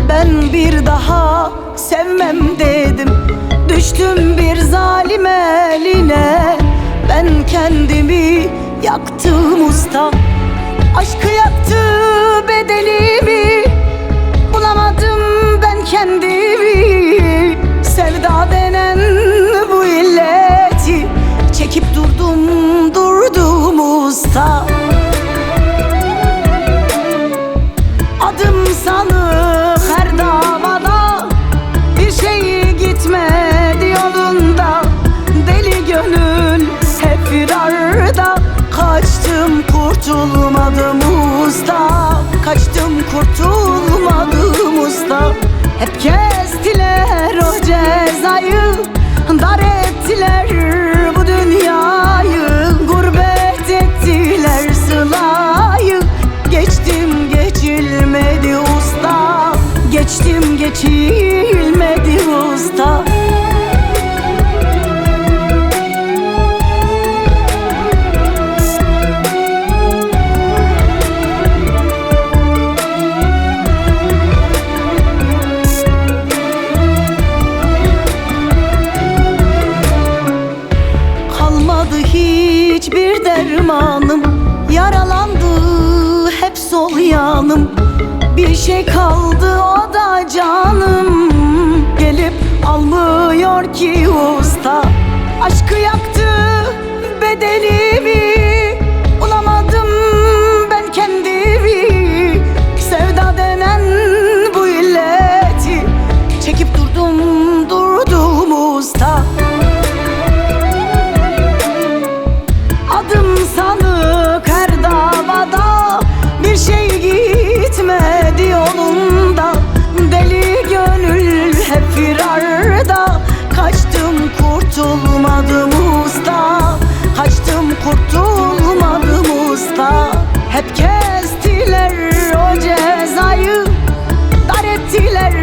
Ben bir daha sevmem dedim. Düştüm bir zalim eline. Ben kendimi yaktım usta. Aşkı yaktı bedelimi. Bulamadım ben kendimi. Sevda denen bu illeti çekip durdum usta. Adım sanık her davada, bir şey gitmedi yolunda. Deli gönül hep firarda, kaçtım kurtulmadım usta. Kaçtım kurtulmadım usta. Hep kestiler o cezayı, dar ettiler bu dünyayı. Gurbet ettiler sılayı. Geçtim geçilmedi usta. Geçtim geçilmedi usta. Kalmadı hiçbir dermanım. Yaralandı hep sol yanım. Bir şey kaldı o da canım. Gelip almıyor ki usta. Aşkı yaktı bedelimi. Bulamadım ben kendimi. Sevda denen bu illeti çekip durdum usta. Adım sanık her davada, bir şey gitmedi yolunda. Deli gönül hep firarda, kaçtım kurtulmadım usta. Kaçtım kurtulmadım usta. Hep kestiler o cezayı, dar ettiler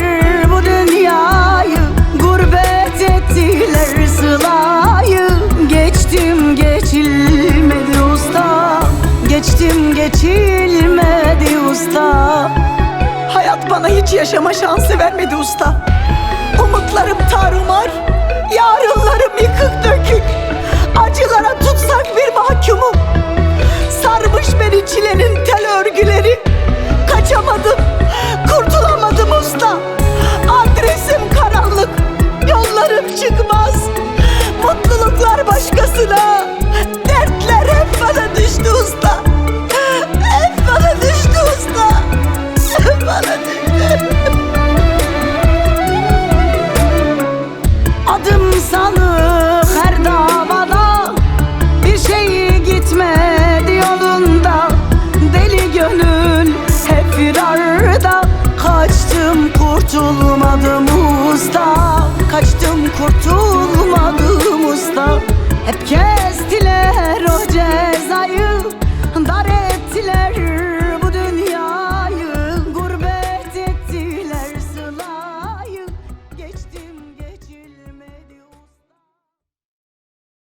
bu dünyayı. Gurbet ettiler sılayı. Geçtim geçilmedi usta. Geçtim geçilmedi usta. Hayat bana hiç yaşama şansı vermedi usta. Umutlarım tarumar, yarınlarım yıkık dökük. Acılara tutsak bir mahkumum. Sarmış beni çilenin tel örgüleri. Kaçamadım, kurtulamadım usta. Adresim karanlık, yollarım çıkmaz. Mutluluklar başkasına, dertler hep bana düştü usta.